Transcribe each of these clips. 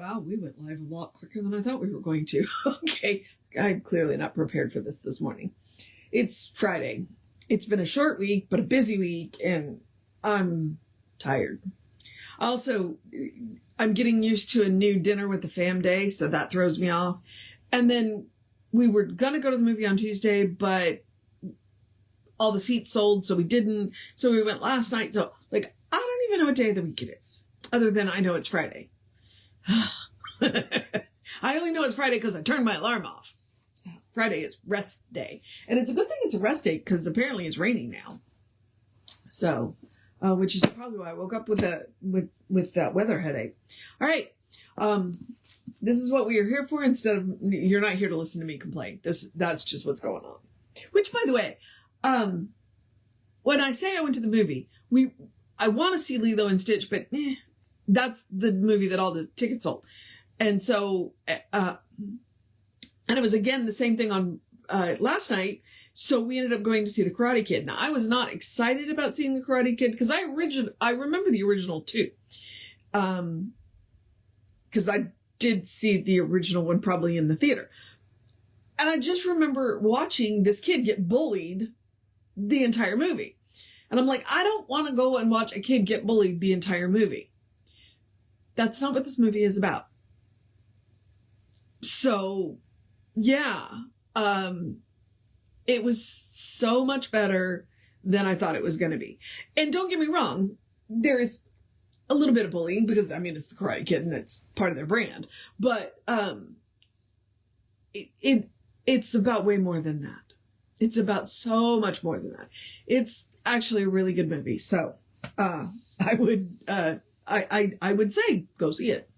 Wow, we went live a lot quicker than I thought we were going to. Okay, I'm clearly not prepared for this morning. It's Friday. It's been a short week, but a busy week, and I'm tired. Also, I'm getting used to a new dinner with the fam day, so that throws me off. And then we were going to go to the movie on Tuesday, but all the seats sold, so we didn't. So we went last night. So, I don't even know what day of the week it is, other than I know it's Friday. I only know it's Friday because I turned my alarm off. Friday is rest day. And it's a good thing it's a rest day because apparently it's raining now. So, which is probably why I woke up with that weather headache. All right. This is what we are here for. Instead of, you're not here to listen to me complain. That's just what's going on. Which, by the way, when I say I went to the movie, I want to see Lilo and Stitch, but that's the movie that all the tickets sold. And so, and it was again the same thing on last night. So we ended up going to see The Karate Kid. Now, I was not excited about seeing The Karate Kid because I remember the original too. Because I did see the original one probably in the theater. And I just remember watching this kid get bullied the entire movie. And I'm like, I don't want to go and watch a kid get bullied the entire movie. That's not what this movie is about. So, yeah, it was so much better than I thought it was going to be. And don't get me wrong, there's a little bit of bullying because, it's the Karate Kid and it's part of their brand. But it's about way more than that. It's about so much more than that. It's actually a really good movie. So I would say go see it.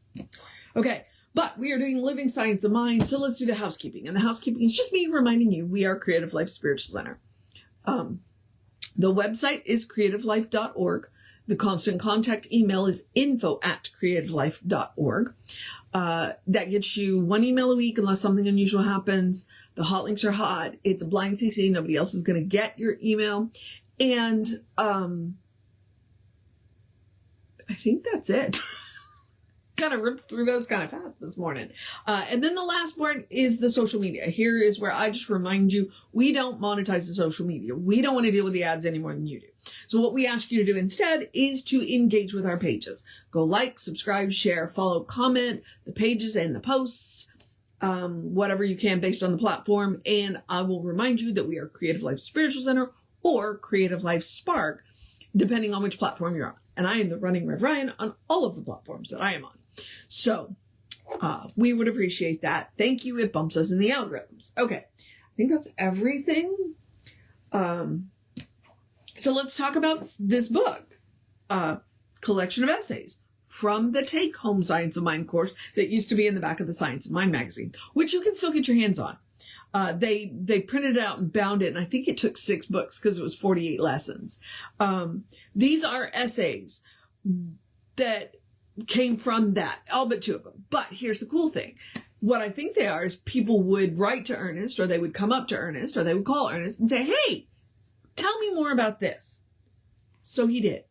Okay. But we are doing Living Science of Mind, so let's do the housekeeping. And the housekeeping is just me reminding you we are Creative Life Spiritual Center. The website is creativelife.org. The constant contact email is info@creativelife.org. That gets you one email a week unless something unusual happens. The hot links are hot. It's a blind CC. Nobody else is going to get your email. And I think that's it. Kind of ripped through those kind of fast this morning. And then the last part is the social media. Here is where I just remind you, we don't monetize the social media. We don't want to deal with the ads any more than you do. So what we ask you to do instead is to engage with our pages. Go like, subscribe, share, follow, comment the pages and the posts, whatever you can based on the platform. And I will remind you that we are Creative Life Spiritual Center or Creative Life Spark, depending on which platform you're on. And I am the Running Rev Ryan on all of the platforms that I am on. So we would appreciate that. Thank you. It bumps us in the algorithms. Okay. I think that's everything. So let's talk about this book, collection of essays from the Take Home Science of Mind course that used to be in the back of the Science of Mind magazine, which you can still get your hands on. They printed it out and bound it, and I think it took 6 books because it was 48 lessons. These are essays that came from that, all but 2 of them. But here's the cool thing. What I think they are is people would write to Ernest, or they would come up to Ernest, or they would call Ernest and say, hey, tell me more about this. So he did.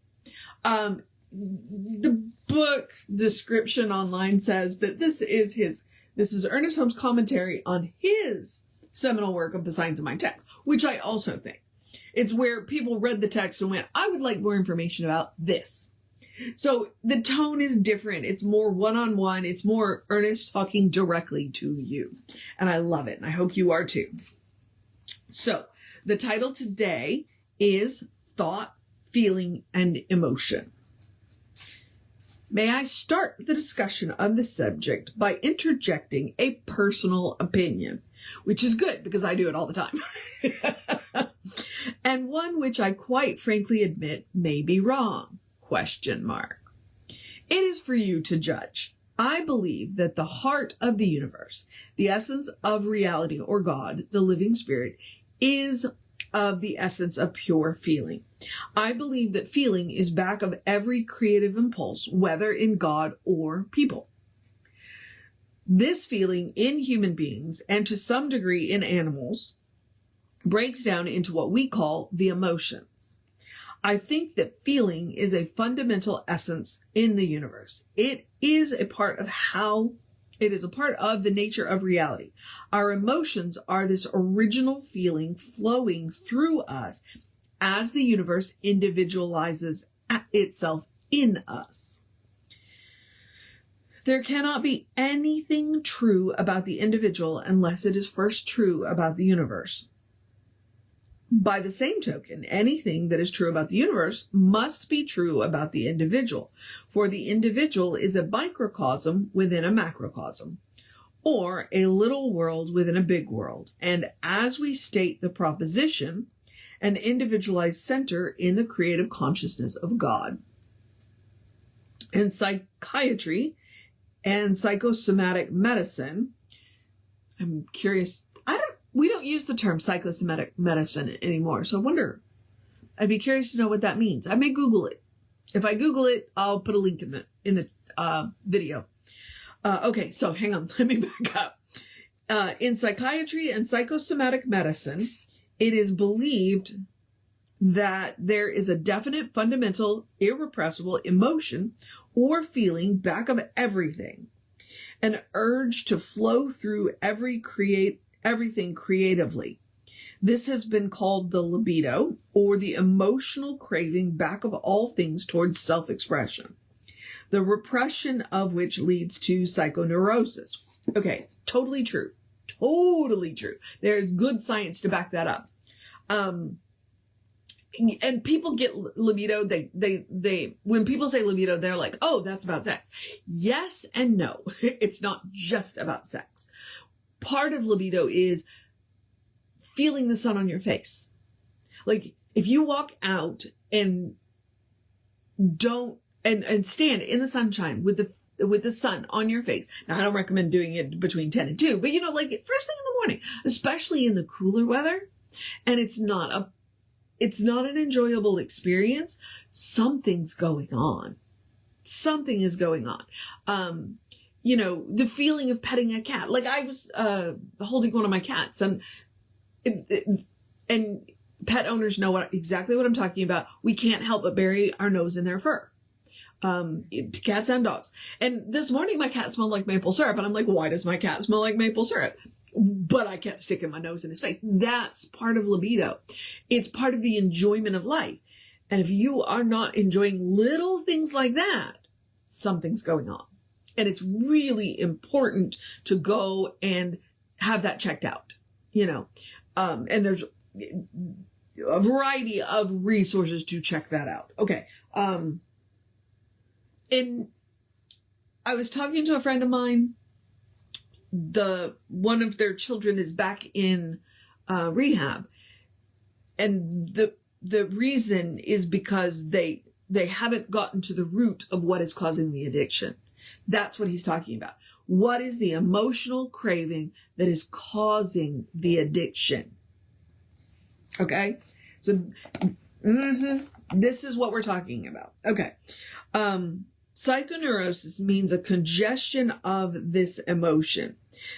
The book description online says that this is Ernest Holmes' commentary on his seminal work of the Science of Mind text, which I also think. It's where people read the text and went, I would like more information about this. So the tone is different. It's more one-on-one. It's more Ernest talking directly to you. And I love it. And I hope you are too. So the title today is Thought, Feeling, and Emotion. May I start the discussion of the subject by interjecting a personal opinion, which is good because I do it all the time. And one which I quite frankly admit may be wrong. ? It is for you to judge. I believe that the heart of the universe, the essence of reality or God, the living spirit, is of the essence of pure feeling. I believe that feeling is back of every creative impulse, whether in God or people. This feeling in human beings, and to some degree in animals, breaks down into what we call the emotions. I think that feeling is a fundamental essence in the universe. It is a part of the nature of reality. Our emotions are this original feeling flowing through us as the universe individualizes itself in us. There cannot be anything true about the individual unless it is first true about the universe. By the same token, anything that is true about the universe must be true about the individual, for the individual is a microcosm within a macrocosm, or a little world within a big world, and as we state the proposition, an individualized center in the creative consciousness of God. In psychiatry and psychosomatic medicine, I'm curious, we don't use the term psychosomatic medicine anymore, so I wonder, I'd be curious to know what that means. I may Google it. If I Google it, I'll put a link in the video. Okay, so hang on, let me back up. In psychiatry and psychosomatic medicine, it is believed that there is a definite, fundamental, irrepressible emotion or feeling back of everything, an urge to flow through everything creatively. This has been called the libido, or the emotional craving back of all things towards self-expression, the repression of which leads to psychoneurosis. Okay, totally true. Totally true. There's good science to back that up. And people get libido, they when people say libido, they're like, oh, that's about sex. Yes and no. It's not just about sex. Part of libido is feeling the sun on your face. Like if you walk out and and stand in the sunshine with the sun on your face. Now I don't recommend doing it between 10 and 2, but like first thing in the morning, especially in the cooler weather, and it's not an enjoyable experience. Something's going on. Something is going on. The feeling of petting a cat. Like I was holding one of my cats, and pet owners know exactly what I'm talking about. We can't help but bury our nose in their fur. Cats and dogs. And this morning my cat smelled like maple syrup, and I'm like, why does my cat smell like maple syrup? But I kept sticking my nose in his face. That's part of libido. It's part of the enjoyment of life. And if you are not enjoying little things like that, something's going on. And it's really important to go and have that checked out, and there's a variety of resources to check that out. Okay. And I was talking to a friend of mine. One of their children is back in rehab, and the reason is because they haven't gotten to the root of what is causing the addiction. That's what he's talking about. What is the emotional craving that is causing the addiction? Okay, so this is what we're talking about. Okay, psychoneurosis means a congestion of this emotion.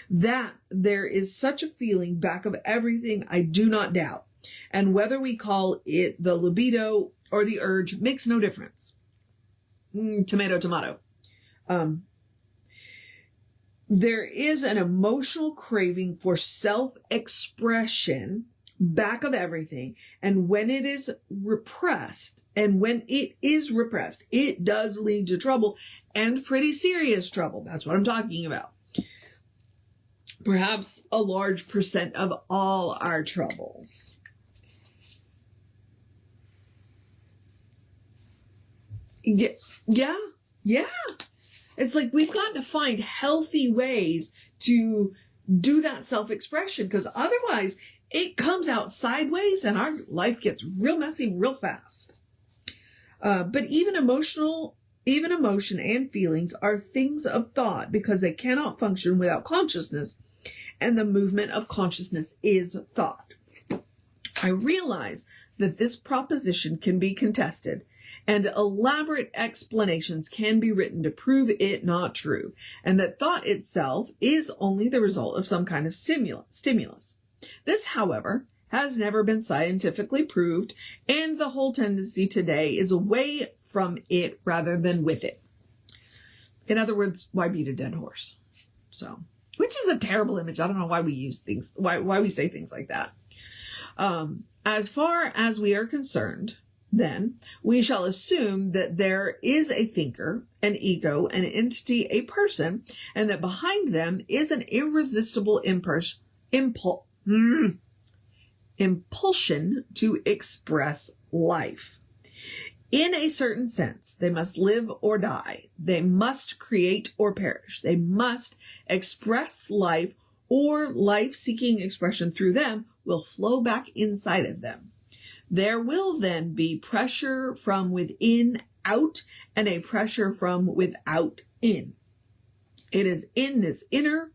That there is such a feeling back of everything, I do not doubt. And whether we call it the libido or the urge makes no difference. Tomato, tomato. There is an emotional craving for self-expression back of everything. And when it is repressed, it does lead to trouble, and pretty serious trouble. That's what I'm talking about. Perhaps a large percent of all our troubles. Yeah. It's like we've got to find healthy ways to do that self-expression, because otherwise it comes out sideways and our life gets real messy real fast. But even emotion and feelings are things of thought, because they cannot function without consciousness, and the movement of consciousness is thought. I realize that this proposition can be contested, and elaborate explanations can be written to prove it not true, and that thought itself is only the result of some kind of stimulus. This, however, has never been scientifically proved, and the whole tendency today is away from it rather than with it. In other words, why beat a dead horse? So, which is a terrible image. I don't know why we use things, why we say things like that. As far as we are concerned, then we shall assume that there is a thinker, an ego, an entity, a person, and that behind them is an irresistible impulsion to express life. In a certain sense, they must live or die. They must create or perish. They must express life, or life-seeking expression through them will flow back inside of them. There will then be pressure from within out and a pressure from without in. It is in this inner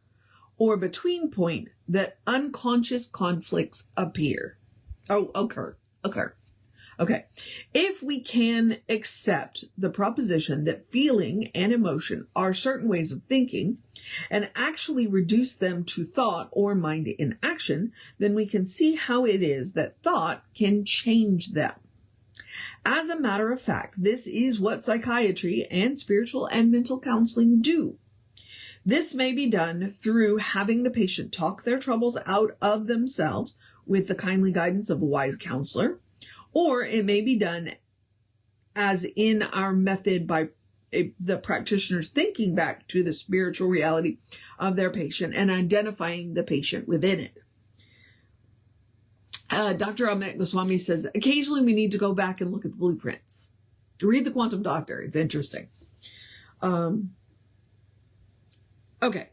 or between point that unconscious conflicts occur. Okay. If we can accept the proposition that feeling and emotion are certain ways of thinking and actually reduce them to thought or mind in action, then we can see how it is that thought can change them. As a matter of fact, this is what psychiatry and spiritual and mental counseling do. This may be done through having the patient talk their troubles out of themselves with the kindly guidance of a wise counselor, or it may be done as in our method by the practitioners thinking back to the spiritual reality of their patient and identifying the patient within it. Dr. Amit Goswami says, occasionally we need to go back and look at the blueprints. Read The Quantum Doctor. It's interesting. Okay.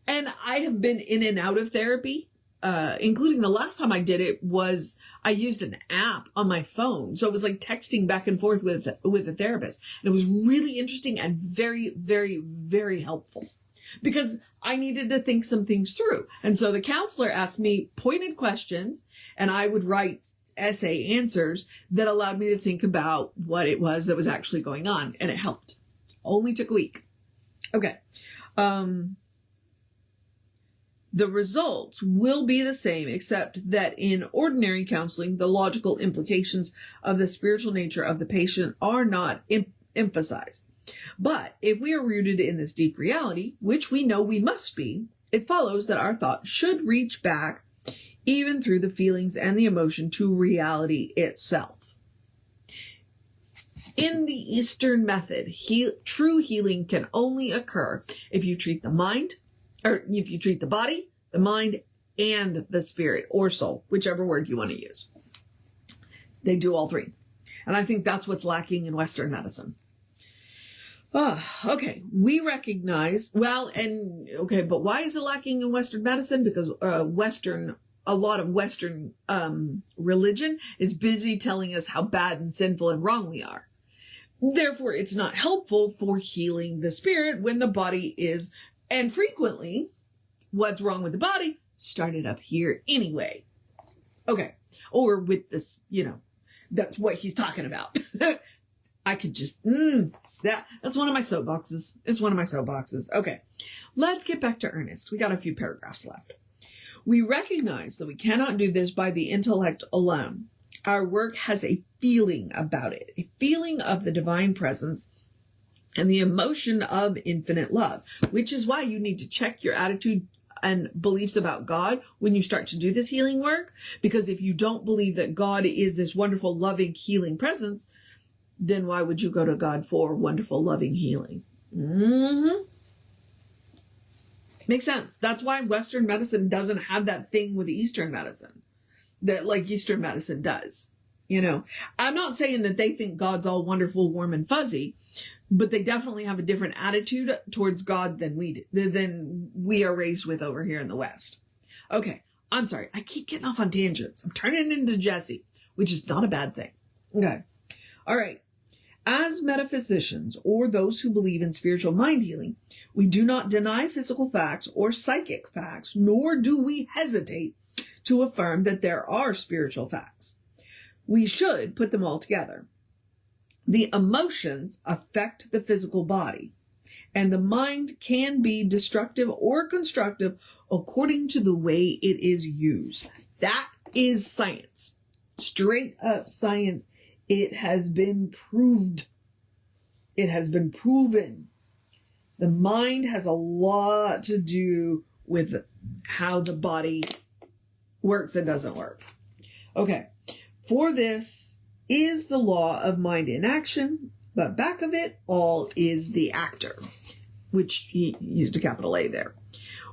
And I have been in and out of therapy. Including the last time I did it was I used an app on my phone. So it was like texting back and forth with a therapist. And it was really interesting and very, very, very helpful because I needed to think some things through. And so the counselor asked me pointed questions and I would write essay answers that allowed me to think about what it was that was actually going on. And it helped. Only took a week. Okay. The results will be the same, except that in ordinary counseling, the logical implications of the spiritual nature of the patient are not emphasized. But if we are rooted in this deep reality, which we know we must be, it follows that our thought should reach back, even through the feelings and the emotion, to reality itself. In the Eastern method, true healing can only occur if you treat the mind, or if you treat the body, the mind, and the spirit or soul, whichever word you want to use. They do all three. And I think that's what's lacking in Western medicine. Okay. We recognize, but why is it lacking in Western medicine? Because a lot of Western religion is busy telling us how bad and sinful and wrong we are. Therefore, it's not helpful for healing the spirit when the body is. And frequently, what's wrong with the body started up here anyway. Okay. Or with this, that's what he's talking about. I could just, that's one of my soapboxes. It's one of my soapboxes. Okay. Let's get back to Ernest. We got a few paragraphs left. We recognize that we cannot do this by the intellect alone. Our work has a feeling about it, a feeling of the divine presence and the emotion of infinite love, which is why you need to check your attitude and beliefs about God when you start to do this healing work. Because if you don't believe that God is this wonderful, loving, healing presence, then why would you go to God for wonderful, loving healing? Makes sense. That's why Western medicine doesn't have that thing with Eastern medicine that like Eastern medicine does. I'm not saying that they think God's all wonderful, warm, and fuzzy, but they definitely have a different attitude towards God than we are raised with over here in the West. Okay, I'm sorry. I keep getting off on tangents. I'm turning into Jessie, which is not a bad thing. Okay. All right. As metaphysicians, or those who believe in spiritual mind healing, we do not deny physical facts or psychic facts, nor do we hesitate to affirm that there are spiritual facts. We should put them all together. The emotions affect the physical body, and the mind can be destructive or constructive according to the way it is used. That is science. Straight up science. It has been proved. It has been proven. The mind has a lot to do with how the body works and doesn't work. Okay. For this is the law of mind in action, but back of it all is the actor, which he used a capital A there.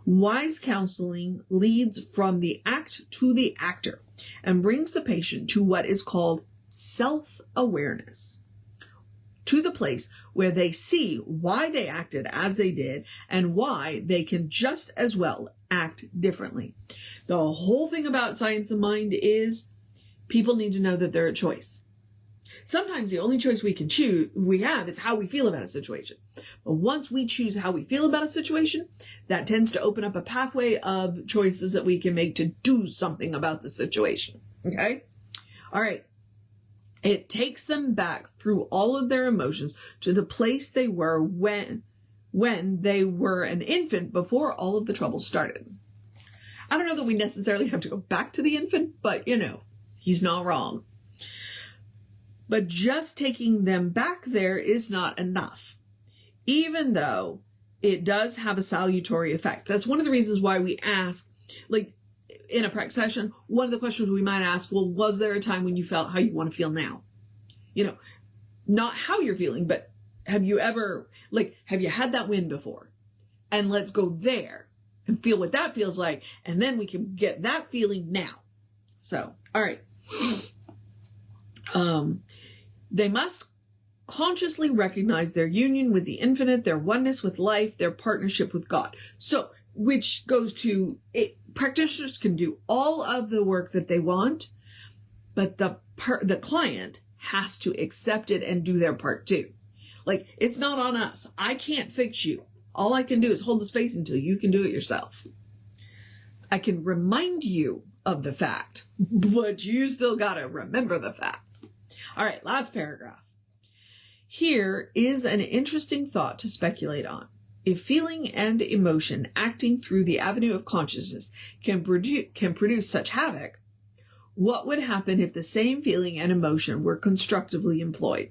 Wise counseling leads from the act to the actor and brings the patient to what is called self-awareness, to the place where they see why they acted as they did and why they can just as well act differently. The whole thing about science of mind is people need to know that they're a choice. Sometimes the only choice we have is how we feel about a situation. But once we choose how we feel about a situation, that tends to open up a pathway of choices that we can make to do something about the situation. Okay? All right. It takes them back through all of their emotions to the place they were when they were an infant before all of the trouble started. I don't know that we necessarily have to go back to the infant, but he's not wrong. But just taking them back there is not enough, even though it does have a salutary effect. That's one of the reasons why we ask, like in a practice session, one of the questions we might ask, well, was there a time when you felt how you want to feel now? Not how you're feeling, but have you had that win before? And let's go there and feel what that feels like. And then we can get that feeling now. So, all right. They must consciously recognize their union with the infinite, their oneness with life, their partnership with God. So, which goes to practitioners can do all of the work that they want, but the client has to accept it and do their part too. Like, it's not on us. I can't fix you. All I can do is hold the space until you can do it yourself. I can remind you of the fact, but you still got to remember the fact. All right, last paragraph. Here is an interesting thought to speculate on. If feeling and emotion acting through the avenue of consciousness can produce such havoc, what would happen if the same feeling and emotion were constructively employed?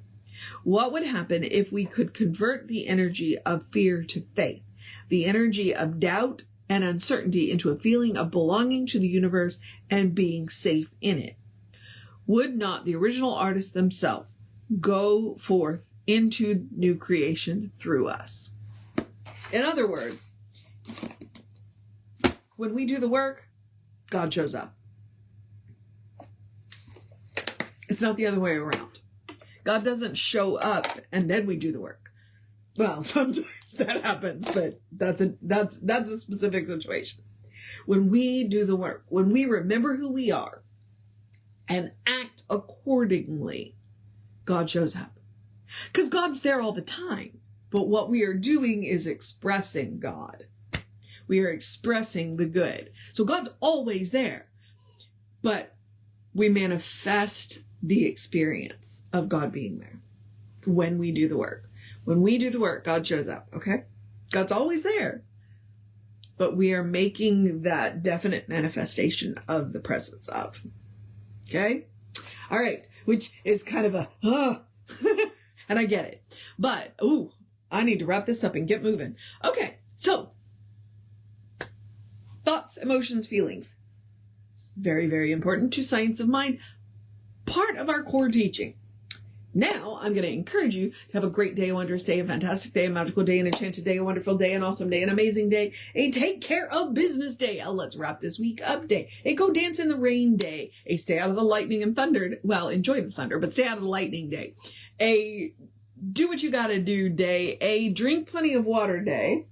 What would happen if we could convert the energy of fear to faith, the energy of doubt and uncertainty into a feeling of belonging to the universe and being safe in it? Would not the original artists themselves go forth into new creation through us? In other words, when we do the work, God shows up. It's not the other way around. God doesn't show up and then we do the work. Well, sometimes that happens, but that's a specific situation. When we do the work, when we remember who we are and act accordingly, God shows up. Because God's there all the time. But what we are doing is expressing God. We are expressing the good. So God's always there. But we manifest the experience of God being there when we do the work. When we do the work, God shows up, okay? God's always there. But we are making that definite manifestation of the presence of. Okay? All right. Which is kind of and I get it. But, I need to wrap this up and get moving. Okay. So, thoughts, emotions, feelings. Very, very important to science of mind. Part of our core teaching. Now, I'm going to encourage you to have a great day, a wondrous day, a fantastic day, a magical day, an enchanted day, a wonderful day, an awesome day, an amazing day, a take care of business day, a let's wrap this week up day, a go dance in the rain day, a stay out of the lightning and thunder, well, enjoy the thunder, but stay out of the lightning day, a do what you got to do day, a drink plenty of water day,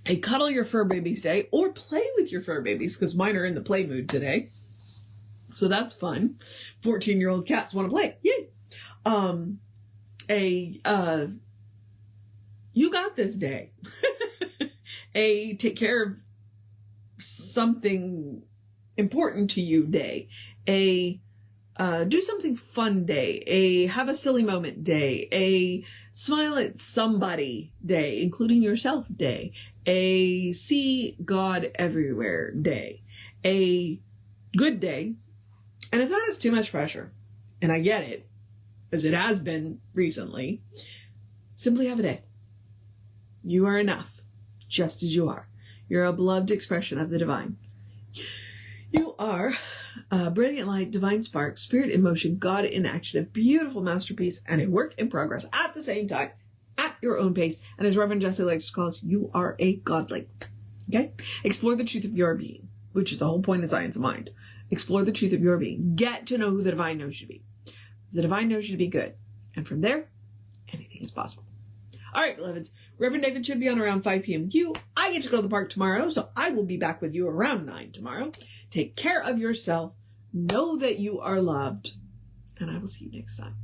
a cuddle your fur babies day, or play with your fur babies, because mine are in the play mood today. So that's fun. 14-year-old cats want to play. Yay. You got this day. A take care of something important to you day. A do something fun day. A have a silly moment day. A smile at somebody day, including yourself day. a see God everywhere day, a good day. And if that is too much pressure, and I get it, as it has been recently, simply have a day. You are enough, just as you are. You're a beloved expression of the divine. You are a brilliant light, divine spark, spirit in motion, God in action, a beautiful masterpiece, and a work in progress at the same time, at your own pace. And as Reverend Jesse likes to call us, you are a godling. Okay? Explore the truth of your being, which is the whole point of Science of Mind. Explore the truth of your being. Get to know who the divine knows you to be. The divine knows you to be good. And from there, anything is possible. All right, beloveds. Reverend David should be on around 5 p.m. with you. I get to go to the park tomorrow, so I will be back with you around 9 tomorrow. Take care of yourself. Know that you are loved. And I will see you next time.